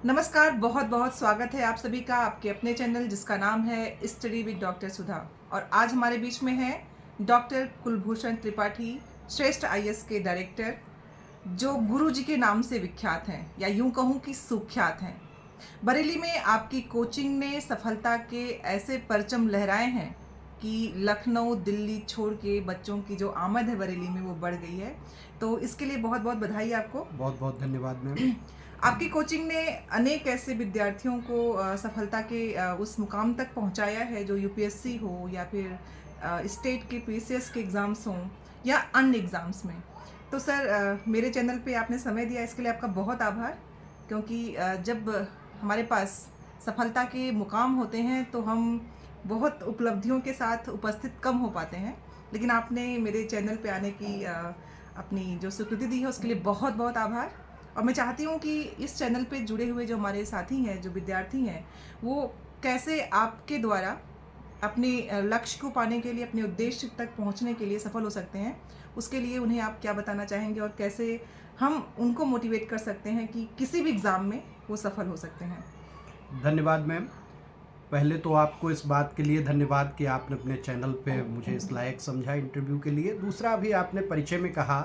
नमस्कार, बहुत बहुत स्वागत है आप सभी का आपके अपने चैनल जिसका नाम है स्टडी विद डॉक्टर सुधा। और आज हमारे बीच में है डॉक्टर कुलभूषण त्रिपाठी, श्रेष्ठ आईएएस के डायरेक्टर, जो गुरु जी के नाम से विख्यात हैं या यूं कहूं कि सुख्यात हैं। बरेली में आपकी कोचिंग ने सफलता के ऐसे परचम लहराए हैं कि लखनऊ दिल्ली छोड़ के बच्चों की जो आमद है बरेली में वो बढ़ गई है। तो इसके लिए बहुत बहुत बधाई आपको। बहुत बहुत धन्यवाद मैम। आपकी कोचिंग ने अनेक ऐसे विद्यार्थियों को सफलता के उस मुकाम तक पहुंचाया है जो यूपीएससी हो या फिर स्टेट के पीसीएस के एग्ज़ाम्स हों या अन्य एग्ज़ाम्स में। तो सर, मेरे चैनल पे आपने समय दिया, इसके लिए आपका बहुत आभार। क्योंकि जब हमारे पास सफलता के मुकाम होते हैं तो हम बहुत उपलब्धियों के साथ उपस्थित कम हो पाते हैं, लेकिन आपने मेरे चैनल पे आने की अपनी जो स्वीकृति दी है उसके लिए बहुत बहुत आभार। और मैं चाहती हूँ कि इस चैनल पे जुड़े हुए जो हमारे साथी हैं, जो विद्यार्थी हैं, वो कैसे आपके द्वारा अपने लक्ष्य को पाने के लिए, अपने उद्देश्य तक पहुँचने के लिए सफल हो सकते हैं। उसके लिए उन्हें आप क्या बताना चाहेंगे और कैसे हम उनको मोटिवेट कर सकते हैं कि किसी भी एग्ज़ाम में वो सफल हो सकते हैं। धन्यवाद मैम। पहले तो आपको इस बात के लिए धन्यवाद कि आपने अपने चैनल पे मुझे इस लायक समझा इंटरव्यू के लिए। दूसरा, भी आपने परिचय में कहा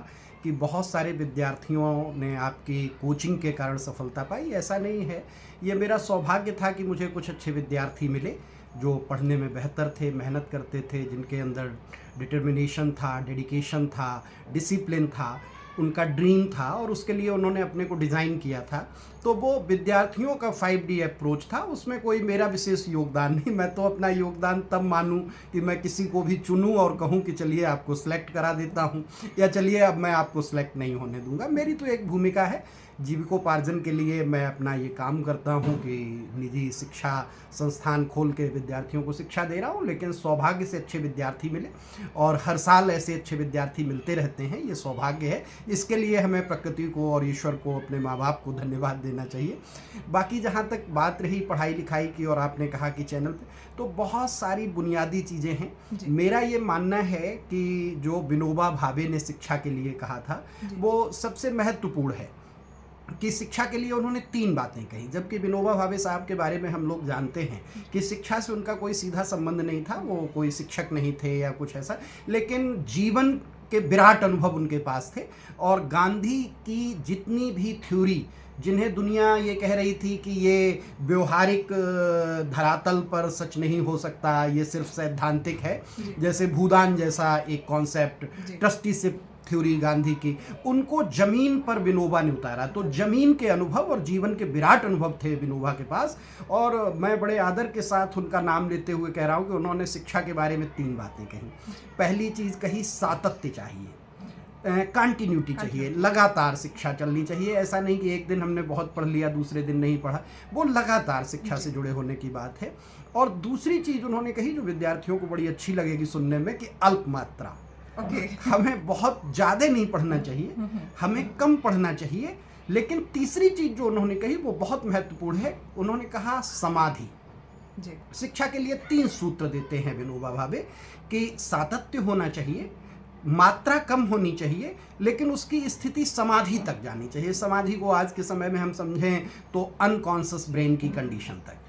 कि बहुत सारे विद्यार्थियों ने आपकी कोचिंग के कारण सफलता पाई। ऐसा नहीं है, ये मेरा सौभाग्य था कि मुझे कुछ अच्छे विद्यार्थी मिले जो पढ़ने में बेहतर थे, मेहनत करते थे, जिनके अंदर डिटर्मिनेशन था, डेडिकेशन था, डिसिप्लिन था, उनका ड्रीम था और उसके लिए उन्होंने अपने को डिज़ाइन किया था। तो वो विद्यार्थियों का 5D अप्रोच था, उसमें कोई मेरा विशेष योगदान नहीं। मैं तो अपना योगदान तब मानूं कि मैं किसी को भी चुनूं और कहूं कि चलिए आपको सेलेक्ट करा देता हूं या चलिए अब मैं आपको सेलेक्ट नहीं होने दूंगा। मेरी तो एक भूमिका है, जीविकोपार्जन के लिए मैं अपना ये काम करता हूं कि निजी शिक्षा संस्थान खोल के विद्यार्थियों को शिक्षा दे रहा हूं। लेकिन सौभाग्य से अच्छे विद्यार्थी मिले और हर साल ऐसे अच्छे विद्यार्थी मिलते रहते हैं, ये सौभाग्य है। इसके लिए हमें प्रकृति को और ईश्वर को, अपने माँ बाप को धन्यवाद देना चाहिए। बाकी जहाँ तक बात रही पढ़ाई लिखाई की और आपने कहा कि चैनल पे, तो बहुत सारी बुनियादी चीज़ें हैं। मेरा ये मानना है कि जो विनोबा भावे ने शिक्षा के लिए कहा था वो सबसे महत्वपूर्ण है कि शिक्षा के लिए उन्होंने 3 बातें कही। जबकि विनोबा भावे साहब के बारे में हम लोग जानते हैं कि शिक्षा से उनका कोई सीधा संबंध नहीं था, वो कोई शिक्षक नहीं थे या कुछ ऐसा, लेकिन जीवन के विराट अनुभव उनके पास थे। और गांधी की जितनी भी थ्योरी, जिन्हें दुनिया ये कह रही थी कि ये व्यवहारिक धरातल पर सच नहीं हो सकता, ये सिर्फ सैद्धांतिक है, जैसे भूदान जैसा एक कॉन्सेप्ट, ट्रस्टीशिप थ्योरी गांधी की, उनको जमीन पर विनोबा ने उतारा। तो जमीन के अनुभव और जीवन के विराट अनुभव थे विनोबा के पास। और मैं बड़े आदर के साथ उनका नाम लेते हुए कह रहा हूँ कि उन्होंने शिक्षा के बारे में 3 बातें कही। पहली चीज़ कही, सातत्य चाहिए, कंटिन्यूटी चाहिए, लगातार शिक्षा चलनी चाहिए। ऐसा नहीं कि एक दिन हमने बहुत पढ़ लिया दूसरे दिन नहीं पढ़ा, वो लगातार शिक्षा से जुड़े होने की बात है। और दूसरी चीज़ उन्होंने कही जो विद्यार्थियों को बड़ी अच्छी लगेगी सुनने में, कि अल्प मात्रा। हमें बहुत ज़्यादा नहीं पढ़ना चाहिए, हमें कम पढ़ना चाहिए। लेकिन तीसरी चीज़ जो उन्होंने कही वो बहुत महत्वपूर्ण है, उन्होंने कहा समाधि। शिक्षा के लिए 3 सूत्र देते हैं विनोबा भावे कि सातत्य होना चाहिए, मात्रा कम होनी चाहिए, लेकिन उसकी स्थिति समाधि तक जानी चाहिए। समाधि को आज के समय में हम समझें तो अनकॉन्शियस ब्रेन की कंडीशन तक।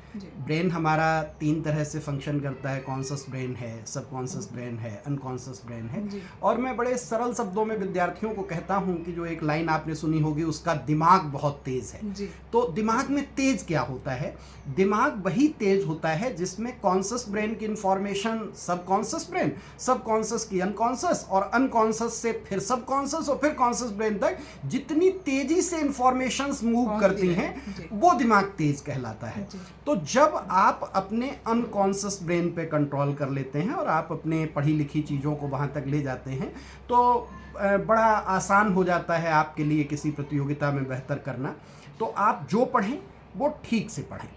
ब्रेन हमारा 3 तरह से फंक्शन करता है, कॉन्शियस ब्रेन है, सबकॉन्शियस ब्रेन है, अनकॉन्शियस ब्रेन है। और मैं बड़े सरल शब्दों में विद्यार्थियों को कहता हूं कि जो एक लाइन आपने सुनी होगी, उसका दिमाग बहुत तेज है। तो दिमाग में तेज क्या होता है? दिमाग वही तेज होता है जिसमें कॉन्शियस ब्रेन की इंफॉर्मेशन सबकॉन्शियस ब्रेन, सबकॉन्शियस की अनकॉन्शियस, और अनकॉन्शियस से फिर सबकॉन्शियस और फिर कॉन्शियस ब्रेन तक जितनी तेजी से इंफॉर्मेशंस मूव करती हैं वो दिमाग तेज कहलाता है। तो जब आप अपने अनकॉन्शियस ब्रेन पे कंट्रोल कर लेते हैं और आप अपने पढ़ी लिखी चीज़ों को वहाँ तक ले जाते हैं तो बड़ा आसान हो जाता है आपके लिए किसी प्रतियोगिता में बेहतर करना। तो आप जो पढ़ें वो ठीक से पढ़ें,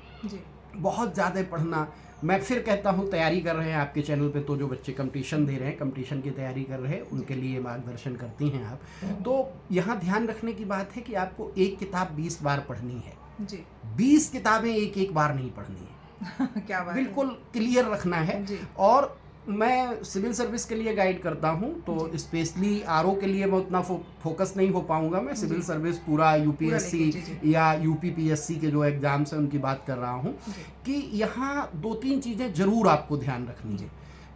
बहुत ज़्यादा पढ़ना। मैं फिर कहता हूँ, तैयारी कर रहे हैं आपके चैनल पे तो जो बच्चे कंपटीशन दे रहे हैं, कंपटीशन की तैयारी कर रहे हैं, उनके लिए मार्गदर्शन करती हैं आप। तो यहाँ ध्यान रखने की बात है कि आपको एक किताब 20 बार पढ़नी है, 20 किताबें एक बार नहीं पढ़नी है। क्या बात बिल्कुल क्लियर रखना है। और मैं सिविल सर्विस के लिए गाइड करता हूं, तो स्पेशली आरओ के लिए मैं उतना फोकस नहीं हो पाऊंगा। मैं सिविल जी। सर्विस पूरा यूपीएससी जी, जी। या यूपीपीएससी के जो एग्जाम्स हैं उनकी बात कर रहा हूं जी। कि यहाँ 2-3 चीज़ें ज़रूर आपको ध्यान रखनी है।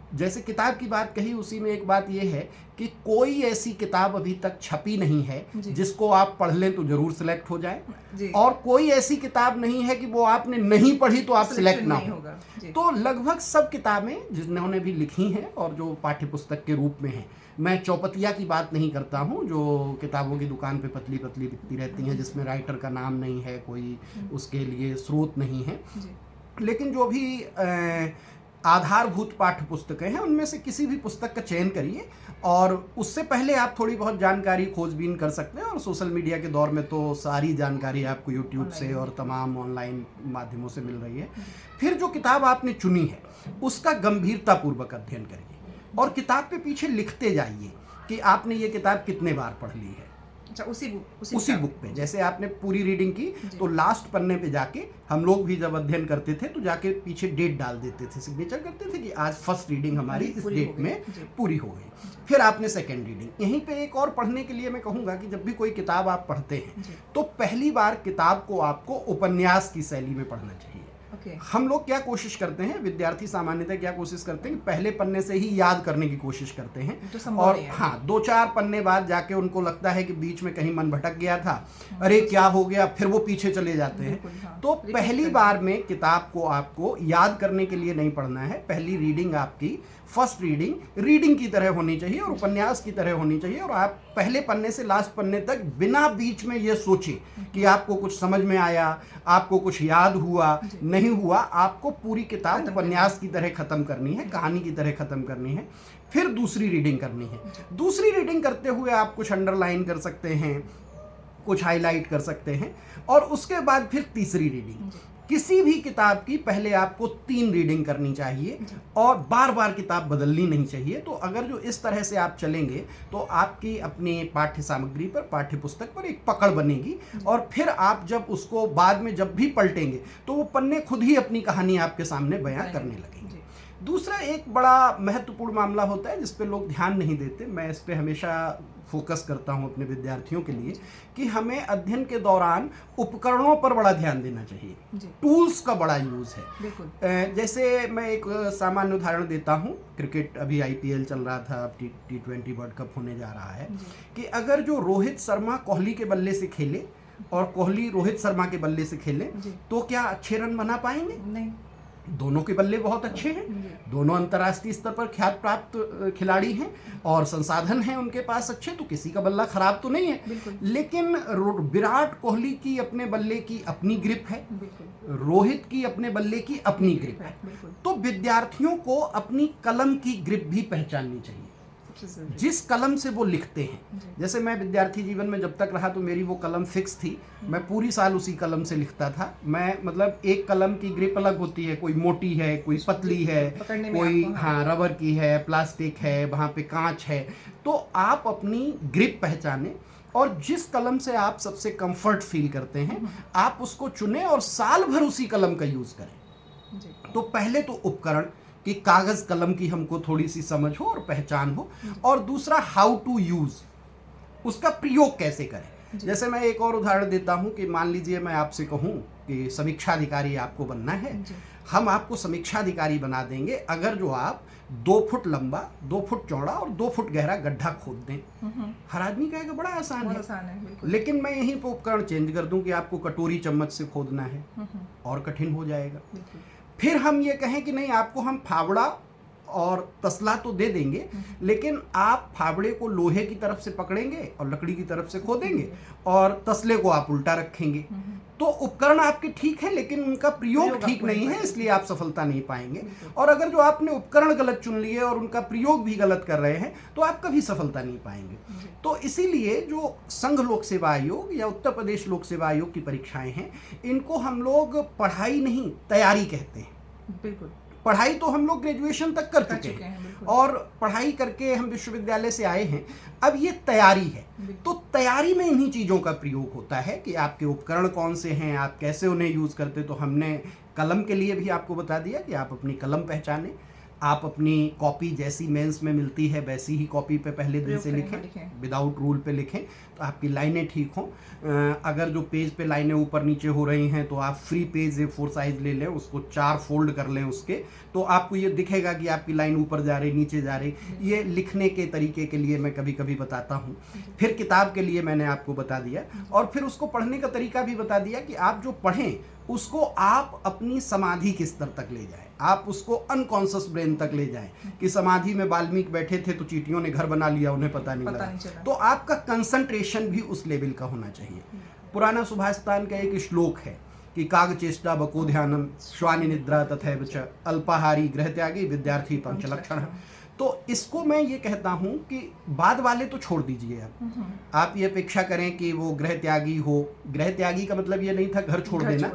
जैसे किताब की बात कही, उसी में एक बात यह है कि कोई ऐसी किताब अभी तक छपी नहीं है जी। जिसको आप पढ़ लें तो जरूर सिलेक्ट हो जाए, जी। और कोई ऐसी किताब नहीं है कि वो आपने नहीं पढ़ी तो आप सिलेक्ट सिलेक्शन ना नहीं हो। होगा। जी। तो लगभग सब किताबें जिन्होंने भी लिखी हैं और जो पाठ्य पुस्तक के रूप में हैं, मैं चौपतिया की बात नहीं करता हूँ जो किताबों की दुकान पे पतली पतली बिकती रहती हैं, जिसमें राइटर का नाम नहीं है, कोई उसके लिए स्रोत नहीं है। जी। लेकिन जो भी आधारभूत पाठ्य पुस्तकें हैं उनमें से किसी भी पुस्तक का चयन करिए, और उससे पहले आप थोड़ी बहुत जानकारी खोजबीन कर सकते हैं। और सोशल मीडिया के दौर में तो सारी जानकारी आपको यूट्यूब से और तमाम ऑनलाइन माध्यमों से मिल रही है। फिर जो किताब आपने चुनी है उसका गंभीरतापूर्वक अध्ययन करिए, और किताब पे पीछे लिखते जाइए कि आपने ये किताब कितने बार पढ़ ली है। अच्छा, उसी बुक पे जैसे आपने पूरी रीडिंग की तो लास्ट पन्ने पे जाके, हम लोग भी जब अध्ययन करते थे तो जाके पीछे डेट डाल देते थे, सिग्नेचर करते थे कि आज फर्स्ट रीडिंग हमारी इस डेट में पूरी हो गई। फिर आपने सेकेंड रीडिंग। यहीं पे एक और पढ़ने के लिए मैं कहूँगा कि जब भी कोई किताब आप पढ़ते हैं तो पहली बार किताब को आपको उपन्यास की शैली में पढ़ना चाहिए। हम लोग क्या कोशिश करते हैं, विद्यार्थी सामान्यतः क्या कोशिश करते हैं कि पहले पन्ने से ही याद करने की कोशिश करते हैं, और हाँ 2-4 पन्ने बाद जाके उनको लगता है कि बीच में कहीं मन भटक गया था, अरे क्या हो गया, फिर वो पीछे चले जाते हैं। तो पहली बार में किताब को आपको याद करने के लिए नहीं पढ़ना है। पहली रीडिंग आपकी फर्स्ट रीडिंग की तरह होनी चाहिए और उपन्यास की तरह होनी चाहिए, और आप पहले पन्ने से लास्ट पन्ने तक बिना बीच में ये सोचे कि आपको कुछ समझ में आया, आपको कुछ याद हुआ नहीं हुआ, आपको पूरी किताब उपन्यास की तरह खत्म करनी है, कहानी की तरह खत्म करनी है। फिर दूसरी रीडिंग करनी है। दूसरी रीडिंग करते हुए आप कुछ अंडरलाइन कर सकते हैं, कुछ हाईलाइट कर सकते हैं, और उसके बाद फिर तीसरी रीडिंग। किसी भी किताब की पहले आपको 3 रीडिंग करनी चाहिए और बार बार किताब बदलनी नहीं चाहिए। तो अगर जो इस तरह से आप चलेंगे तो आपकी अपनी पाठ्य सामग्री पर, पाठ्य पुस्तक पर एक पकड़ बनेगी, और फिर आप जब उसको बाद में जब भी पलटेंगे तो वो पन्ने खुद ही अपनी कहानी आपके सामने बयां करने लगेंगे। दूसरा एक बड़ा महत्वपूर्ण मामला होता है जिस पे लोग ध्यान नहीं देते, मैं इस पे हमेशा फोकस करता हूं अपने विद्यार्थियों के लिए, कि हमें अध्ययन के दौरान उपकरणों पर बड़ा ध्यान देना चाहिए। टूल्स का बड़ा यूज है। जैसे मैं एक सामान्य उदाहरण देता हूं, क्रिकेट अभी आईपीएल चल रहा था, अब T20 वर्ल्ड कप होने जा रहा है, कि अगर जो रोहित शर्मा कोहली के बल्ले से खेले और कोहली रोहित शर्मा के बल्ले से खेले तो क्या अच्छे रन बना पाएंगे? नहीं। दोनों के बल्ले बहुत अच्छे हैं, दोनों अंतर्राष्ट्रीय स्तर पर ख्यात प्राप्त खिलाड़ी हैं और संसाधन हैं उनके पास अच्छे, तो किसी का बल्ला खराब तो नहीं है। लेकिन विराट कोहली की अपने बल्ले की अपनी ग्रिप है, रोहित की अपने बल्ले की अपनी ग्रिप है। तो विद्यार्थियों को अपनी कलम की ग्रिप भी पहचाननी चाहिए, जिस कलम से वो लिखते हैं। जैसे मैं विद्यार्थी जीवन में जब तक रहा तो मेरी वो कलम फिक्स थी, मैं पूरी साल उसी कलम से लिखता था। मैं मतलब एक कलम की ग्रिप अलग होती है, कोई मोटी है, कोई पतली है, कोई हाँ रबर की है, प्लास्टिक है, वहाँ पे कांच है। तो आप अपनी ग्रिप पहचाने और जिस कलम से आप सबसे कंफर्ट फील करते हैं आप उसको चुने और साल भर उसी कलम का यूज करें। तो पहले तो उपकरण कि कागज कलम की हमको थोड़ी सी समझ हो और पहचान हो, और दूसरा हाउ टू यूज, उसका प्रयोग कैसे करें। जैसे मैं एक और उदाहरण देता हूं कि मान लीजिए मैं आपसे कहूं कि समीक्षा अधिकारी आपको बनना है, हम आपको समीक्षा अधिकारी बना देंगे अगर जो आप 2 फुट लंबा, 2 फुट चौड़ा और 2 फुट गहरा गड्ढा खोद दें। हर आदमी कहेगा बड़ा आसान है। लेकिन मैं यहीं पर उपकरण चेंज कर दूं कि आपको कटोरी चम्मच से खोदना है, और कठिन हो जाएगा। फिर हम ये कहें कि नहीं, आपको हम फावड़ा और तसला तो दे देंगे, लेकिन आप फावड़े को लोहे की तरफ से पकड़ेंगे और लकड़ी की तरफ से खोदेंगे, और तसले को आप उल्टा रखेंगे। तो उपकरण आपके ठीक है लेकिन उनका प्रयोग ठीक नहीं है, इसलिए आप सफलता नहीं पाएंगे। और अगर जो आपने उपकरण गलत चुन लिए और उनका प्रयोग भी गलत कर रहे हैं तो आप कभी सफलता नहीं पाएंगे। तो इसीलिए जो संघ लोक सेवा आयोग या उत्तर प्रदेश लोक सेवा आयोग की परीक्षाएं हैं, इनको हम लोग पढ़ाई नहीं तैयारी कहते हैं। बिल्कुल, पढ़ाई तो हम लोग ग्रेजुएशन तक कर चुके हैं और पढ़ाई करके हम विश्वविद्यालय से आए हैं, अब ये तैयारी है। तो तैयारी में इन्हीं चीज़ों का प्रयोग होता है कि आपके उपकरण कौन से हैं, आप कैसे उन्हें यूज़ करते। तो हमने कलम के लिए भी आपको बता दिया कि आप अपनी कलम पहचानें, आप अपनी कॉपी जैसी मेंस में मिलती है वैसी ही कॉपी पे पहले दिन से प्रयोग करें, लिखें, विदाउट रूल पे लिखें, तो आपकी लाइनें ठीक हों। अगर जो पेज पे लाइनें ऊपर नीचे हो रही हैं तो आप फ्री पेज A4 साइज ले लें, उसको 4 फोल्ड कर लें उसके, तो आपको ये दिखेगा कि आपकी लाइन ऊपर जा रही नीचे जा रही। ये लिखने के तरीके के लिए मैं कभी कभी बताता हूँ। फिर किताब के लिए मैंने आपको बता दिया, और फिर उसको पढ़ने का तरीका भी बता दिया कि आप जो पढ़ें उसको आप अपनी समाधि के स्तर तक ले जाएं, आप उसको अनकॉन्शियस ब्रेन तक ले जाएं कि समाधि में वाल्मीकि बैठे थे तो चींटियों ने घर बना लिया, उन्हें पता नहीं लगा। तो आपका कंसंट्रेशन भी उस लेवल का होना चाहिए। पुराना सुभाषितान का एक श्लोक है कि काग चेष्टा बको ध्यानम श्वानि निद्रा तथैव च अल्पाहारी गृह त्यागी विद्यार्थी पंचलक्षण। तो इसको मैं ये कहता हूँ कि बाद वाले तो छोड़ दीजिए आप ये अपेक्षा करें कि वो गृह त्यागी हो। गृह त्यागी का मतलब ये नहीं था घर छोड़ देना,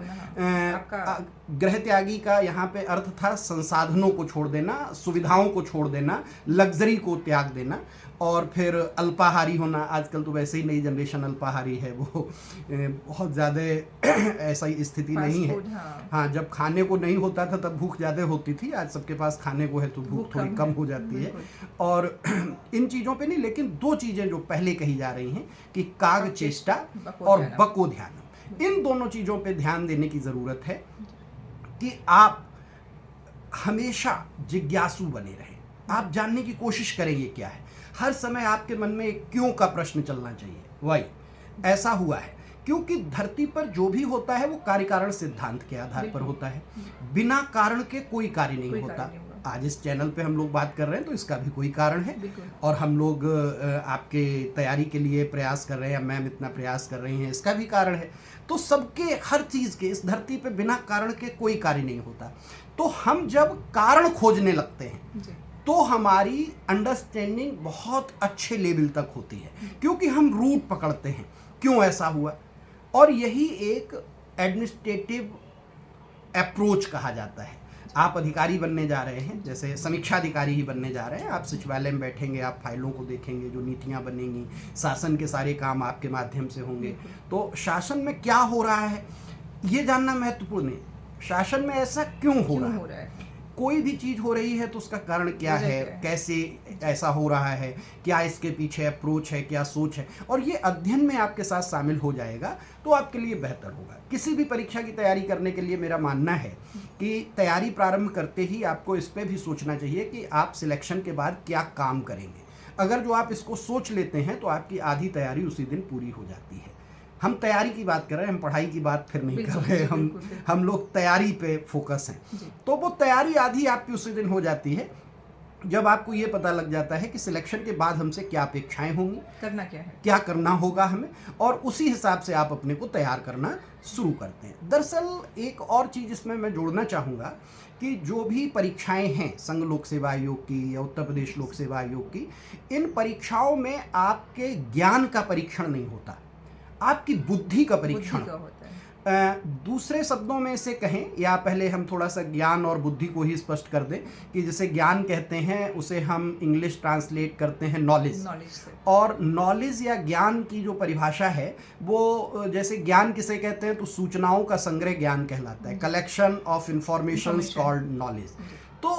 गृह त्यागी का यहाँ पे अर्थ था संसाधनों को छोड़ देना, सुविधाओं को छोड़ देना, लग्जरी को त्याग देना। और फिर अल्पाहारी होना, आजकल तो वैसे ही नई जनरेशन अल्पाहारी है, वो बहुत ज़्यादा ऐसा ही स्थिति नहीं है। हाँ, जब खाने को नहीं होता था तब भूख ज़्यादा होती थी, आज सबके पास खाने को है तो भूख थोड़ी कम हो जाती है। और इन चीज़ों पे नहीं, लेकिन 2 चीज़ें जो पहले कही जा रही हैं कि काग चेष्टा और बको ध्यान, इन दोनों चीज़ों पे ध्यान देने की ज़रूरत है कि आप हमेशा जिज्ञासु बने रहें, आप जानने की कोशिश करें ये क्या है। हर समय आपके मन में एक क्यों का प्रश्न चलना चाहिए। वही ऐसा हुआ है क्योंकि धरती पर जो भी होता है वो कार्य कारण सिद्धांत के आधार पर होता है, बिना कारण के कोई कार्य नहीं होता। आज इस चैनल पे हम लोग बात कर रहे हैं तो इसका भी कोई कारण है, और हम लोग आपके तैयारी के लिए प्रयास कर रहे हैं, मैम इतना प्रयास कर रही हैं, इसका भी कारण है। तो सबके हर चीज़ के इस धरती पे बिना कारण के कोई कार्य नहीं होता। तो हम जब कारण खोजने लगते हैं तो हमारी अंडरस्टैंडिंग बहुत अच्छे लेवल तक होती है, क्योंकि हम रूट पकड़ते हैं क्यों ऐसा हुआ। और यही एक एडमिनिस्ट्रेटिव अप्रोच कहा जाता है। आप अधिकारी बनने जा रहे हैं, जैसे समीक्षा अधिकारी ही बनने जा रहे हैं, आप सचिवालय में बैठेंगे, आप फाइलों को देखेंगे, जो नीतियां बनेंगी, शासन के सारे काम आपके माध्यम से होंगे। तो शासन में क्या हो रहा है ये जानना महत्वपूर्ण है। शासन में ऐसा क्यों हो रहा है, कोई भी चीज़ हो रही है तो उसका कारण क्या है, कैसे ऐसा हो रहा है, क्या इसके पीछे अप्रोच है, क्या सोच है, और ये अध्ययन में आपके साथ शामिल हो जाएगा तो आपके लिए बेहतर होगा। किसी भी परीक्षा की तैयारी करने के लिए मेरा मानना है कि तैयारी प्रारंभ करते ही आपको इस पर भी सोचना चाहिए कि आप सिलेक्शन के बाद क्या काम करेंगे। अगर जो आप इसको सोच लेते हैं तो आपकी आधी तैयारी उसी दिन पूरी हो जाती है। हम तैयारी की बात कर रहे हैं, हम पढ़ाई की बात फिर नहीं कर रहे, हम लोग तैयारी पे फोकस हैं। तो वो तैयारी आधी आपकी उसी दिन हो जाती है जब आपको ये पता लग जाता है कि सिलेक्शन के बाद हमसे क्या अपेक्षाएं होंगी, करना क्या है, क्या करना होगा हमें, और उसी हिसाब से आप अपने को तैयार करना शुरू करते हैं। दरअसल एक और चीज़ इसमें मैं जोड़ना चाहूँगा कि जो भी परीक्षाएं हैं संघ लोक सेवा आयोग की या उत्तर प्रदेश लोक सेवा आयोग की, इन परीक्षाओं में आपके ज्ञान का परीक्षण नहीं होता, आपकी बुद्धि का परीक्षण होता है। दूसरे शब्दों में इसे कहें, या पहले हम थोड़ा सा ज्ञान और बुद्धि को ही स्पष्ट कर दें कि जैसे ज्ञान कहते हैं उसे हम इंग्लिश ट्रांसलेट करते हैं नॉलेज, और नॉलेज या ज्ञान की जो परिभाषा है वो, जैसे ज्ञान किसे कहते हैं तो सूचनाओं का संग्रह ज्ञान कहलाता है, collection of information called knowledge. तो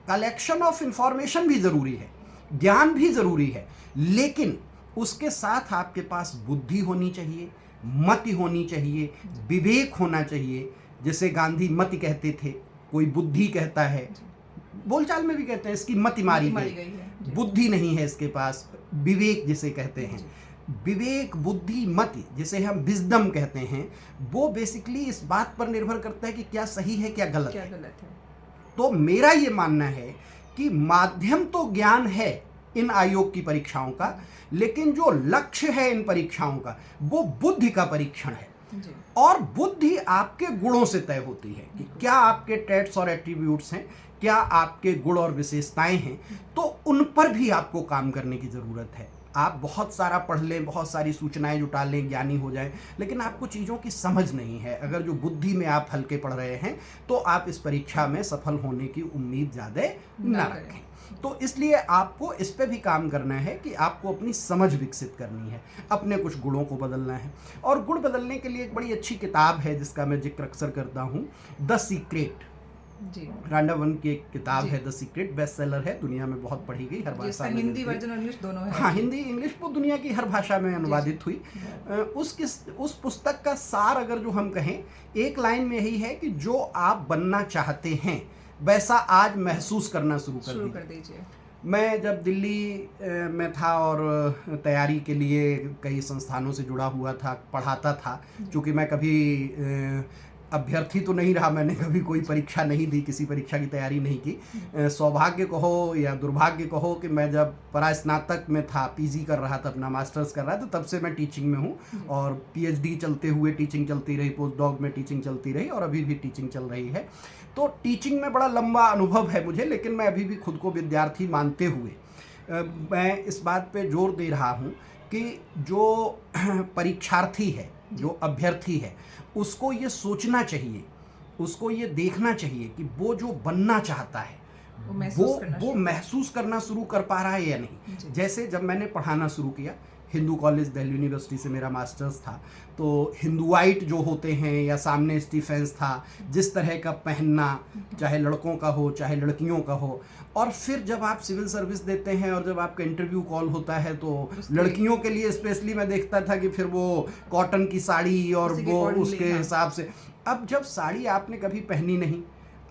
कलेक्शन ऑफ इंफॉर्मेशन भी ज़रूरी है, ज्ञान भी ज़रूरी है, लेकिन उसके साथ आपके पास बुद्धि होनी चाहिए, मति होनी चाहिए, विवेक होना चाहिए। जैसे गांधी मति कहते थे, कोई बुद्धि कहता है, बोलचाल में भी कहते हैं इसकी मति मारी गई है, बुद्धि नहीं है इसके पास, विवेक जिसे कहते हैं, विवेक, बुद्धि, मति जिसे हम विजडम कहते हैं, वो बेसिकली इस बात पर निर्भर करता है कि क्या सही है क्या गलत है। तो मेरा ये मानना है कि माध्यम तो ज्ञान है इन आयोग की परीक्षाओं का, लेकिन जो लक्ष्य है इन परीक्षाओं का वो बुद्धि का परीक्षण है। और बुद्धि आपके गुणों से तय होती है कि क्या आपके ट्रेट्स और एट्रीब्यूट्स हैं, क्या आपके गुण और विशेषताएं हैं, तो उन पर भी आपको काम करने की ज़रूरत है। आप बहुत सारा पढ़ लें, बहुत सारी सूचनाएं जुटा लें, ज्ञानी हो जाएं, लेकिन आपको चीज़ों की समझ नहीं है, अगर जो बुद्धि में आप हल्के पढ़ रहे हैं तो आप इस परीक्षा में सफल होने की उम्मीद ज़्यादा ना रखें। तो इसलिए आपको इस पे भी काम करना है कि आपको अपनी समझ विकसित करनी है, अपने कुछ गुणों को बदलना है। और गुण बदलने के लिए एक बड़ी अच्छी किताब है जिसका मैं जिक्र अक्सर करता हूँ, द सीक्रेट। जी रांडा वन की एक किताब जी है द सीक्रेट, बेस्ट सेलर है, दुनिया में बहुत पढ़ी गई, हर जी, इसका भाषा में हिंदी मिलती है। वर्जन और इंग्लिश दोनों है। हाँ, हिंदी इंग्लिश वो दुनिया की हर भाषा में जी जी अनुवादित हुई। उस पुस्तक का सार अगर जो हम कहें, एक लाइन में यही है कि जो आप बनना चाहते हैं वैसा आज महसूस करना शुरू कर शुरू दीजिए। कर दीजिए। मैं जब दिल्ली में था और तैयारी के लिए कई संस्थानों से जुड़ा हुआ था, पढ़ाता था, जी चूँकि मैं कभी अभ्यर्थी तो नहीं रहा, मैंने कभी कोई परीक्षा नहीं दी, किसी परीक्षा की तैयारी नहीं की। जी सौभाग्य कहो या दुर्भाग्य कहो कि मैं जब परास्नातक में था, पीजी कर रहा था, अपना मास्टर्स कर रहा था, तब से मैं टीचिंग में हूँ जी और पीएचडी चलते हुए टीचिंग चलती रही, पोस्ट डॉक में टीचिंग चलती रही और अभी भी टीचिंग चल रही है। तो टीचिंग में बड़ा लंबा अनुभव है मुझे, लेकिन मैं अभी भी खुद को विद्यार्थी मानते हुए मैं इस बात पे जोर दे रहा हूँ कि जो परीक्षार्थी है, जो अभ्यर्थी है, उसको ये सोचना चाहिए, उसको ये देखना चाहिए कि वो जो बनना चाहता है वो महसूस करना वो शुरू महसूस करना शुरू कर पा रहा है या नहीं। जी जैसे जब मैंने पढ़ाना शुरू किया, हिंदू कॉलेज दिल्ली यूनिवर्सिटी से मेरा मास्टर्स था, तो हिंदुआइट जो होते हैं या सामने स्टीफेंस था, जिस तरह का पहनना, चाहे लड़कों का हो चाहे लड़कियों का हो, और फिर जब आप सिविल सर्विस देते हैं और जब आपका इंटरव्यू कॉल होता है तो उसके लड़कियों के लिए स्पेशली मैं देखता था कि फिर वो कॉटन की साड़ी और उसी के वो accordingly, उसके हाँ। हिसाब से। अब जब साड़ी आपने कभी पहनी नहीं,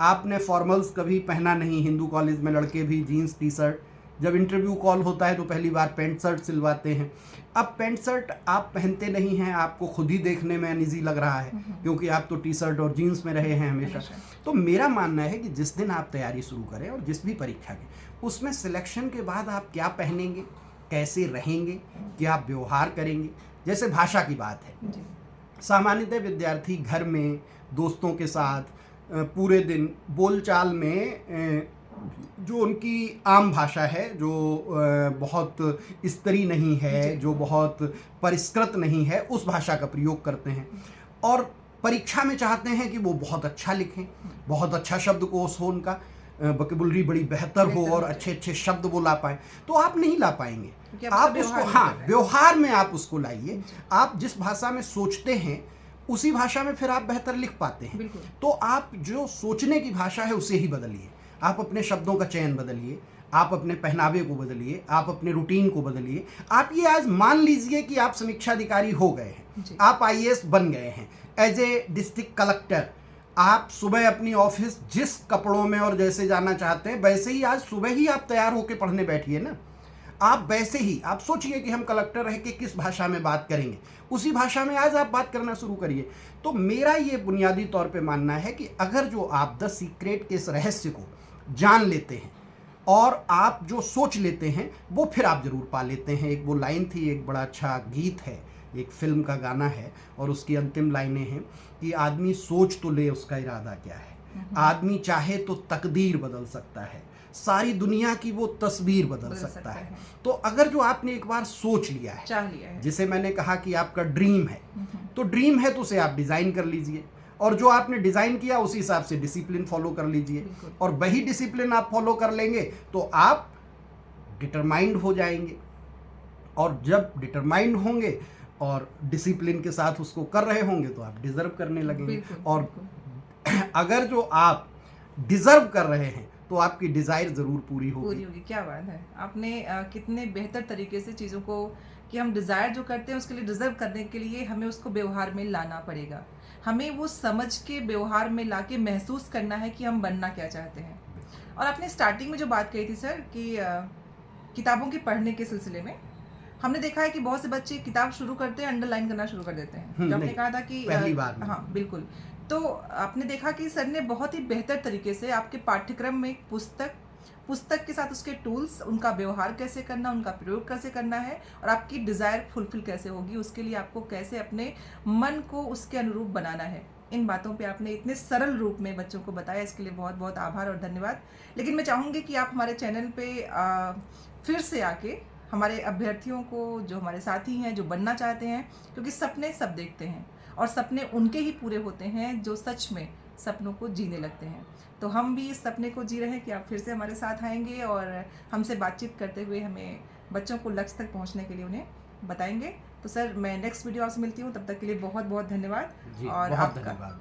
आपने फॉर्मल्स कभी पहना नहीं, हिंदू कॉलेज में लड़के भी जीन्स टी शर्ट, जब इंटरव्यू कॉल होता है तो पहली बार पैंट शर्ट सिलवाते हैं। अब पैंट शर्ट आप पहनते नहीं हैं, आपको खुद ही देखने में अनईजी लग रहा है क्योंकि आप तो टी शर्ट और जीन्स में रहे हैं हमेशा। हमेशा। तो मेरा मानना है कि जिस दिन आप तैयारी शुरू करें और जिस भी परीक्षा की, उसमें सिलेक्शन के बाद आप क्या पहनेंगे, कैसे रहेंगे, क्या व्यवहार करेंगे। जैसे भाषा की बात है, जी सामान्यतः विद्यार्थी घर में दोस्तों के साथ पूरे दिन बोलचाल में जो उनकी आम भाषा है, जो बहुत स्तरीय नहीं है, जी। जो बहुत परिष्कृत नहीं है, उस भाषा का प्रयोग करते हैं और परीक्षा में चाहते हैं कि वो बहुत अच्छा लिखें, बहुत अच्छा शब्दकोश हो, उनका वोकैबुलरी बड़ी बेहतर हो और अच्छे अच्छे शब्द वो ला पाएँ। तो आप नहीं ला पाएंगे। क्योंकि आप उसका उसको, व्यवहार नहीं हाँ, कर रहे हैं। व्यवहार में आप उसको लाइए। आप जिस भाषा में सोचते हैं उसी भाषा में फिर आप बेहतर लिख पाते हैं। बिल्कुल तो आप जो सोचने की भाषा है उसे ही बदलिए, आप अपने शब्दों का चयन बदलिए, आप अपने पहनावे को बदलिए, आप अपने रूटीन को बदलिए। आप ये आज मान लीजिए कि आप समीक्षा अधिकारी हो गए हैं, जी आप आईएएस बन गए हैं, एज ए डिस्ट्रिक्ट कलेक्टर। आप सुबह अपनी ऑफिस जिस कपड़ों में और जैसे जाना चाहते हैं वैसे ही आज सुबह ही आप तैयार होकर पढ़ने बैठिए ना। आप वैसे ही आप सोचिए कि हम कलेक्टर रह के किस भाषा में बात करेंगे, उसी भाषा में आज आप बात करना शुरू करिए। तो मेरा ये बुनियादी तौर पे मानना है कि अगर जो आप द सीक्रेट के इस रहस्य को जान लेते हैं और आप जो सोच लेते हैं वो फिर आप जरूर पा लेते हैं। एक वो लाइन थी, एक बड़ा अच्छा गीत है, एक फिल्म का गाना है और उसकी अंतिम लाइनें हैं कि आदमी सोच तो ले उसका इरादा क्या है, आदमी चाहे तो तकदीर बदल सकता है, सारी दुनिया की वो तस्वीर बदल सकता है। तो अगर जो आपने एक बार सोच लिया है, चाह लिया है, जिसे मैंने कहा कि आपका ड्रीम है, तो ड्रीम है तो उसे आप डिज़ाइन कर लीजिए और जो आपने डिज़ाइन किया उसी हिसाब से डिसिप्लिन फॉलो कर लीजिए बिल्कुल। और वही डिसिप्लिन आप फॉलो कर लेंगे तो आप डिटरमाइंड हो जाएंगे। और जब डिटरमाइंड होंगे और डिसिप्लिन के साथ उसको कर रहे होंगे तो आप डिजर्व करने लगेंगे। बिल्कुल, और बिल्कुल। अगर जो आप डिजर्व कर रहे हैं तो आपकी डिज़ायर ज़रूर पूरी पूरी होगी। होगी। क्या बात है, आपने कितने बेहतर तरीके से चीज़ों को, कि हम डिज़ायर जो करते हैं उसके लिए, डिज़र्व करने के लिए हमें उसको व्यवहार में लाना पड़ेगा। हमें वो समझ के व्यवहार में लाके महसूस करना है कि हम बनना क्या चाहते हैं। और आपने स्टार्टिंग में जो बात कही थी सर कि किताबों के पढ़ने के सिलसिले में हमने देखा है कि बहुत से बच्चे किताब शुरू करते हैं, अंडरलाइन करना शुरू कर देते हैं। जो आपने नहीं, कहा था कि पहली बार में। हाँ बिल्कुल। तो आपने देखा कि सर ने बहुत ही बेहतर तरीके से आपके पाठ्यक्रम में पुस्तक के साथ उसके टूल्स, उनका व्यवहार कैसे करना, उनका प्रयोग कैसे करना है और आपकी डिज़ायर फुलफिल कैसे होगी, उसके लिए आपको कैसे अपने मन को उसके अनुरूप बनाना है। इन बातों पे आपने इतने सरल रूप में बच्चों को बताया, इसके लिए बहुत बहुत आभार और धन्यवाद। लेकिन मैं चाहूँगी कि आप हमारे चैनल पे फिर से आके हमारे अभ्यर्थियों को, जो हमारे साथी हैं, जो बनना चाहते हैं, क्योंकि सपने सब देखते हैं और सपने उनके ही पूरे होते हैं जो सच में सपनों को जीने लगते हैं। तो हम भी इस सपने को जी रहे हैं कि आप फिर से हमारे साथ आएंगे और हमसे बातचीत करते हुए हमें बच्चों को लक्ष्य तक पहुंचने के लिए उन्हें बताएंगे। तो सर मैं नेक्स्ट वीडियो आपसे मिलती हूँ, तब तक के लिए बहुत बहुत धन्यवाद। जी, और बहुत आपका धन्यवाद।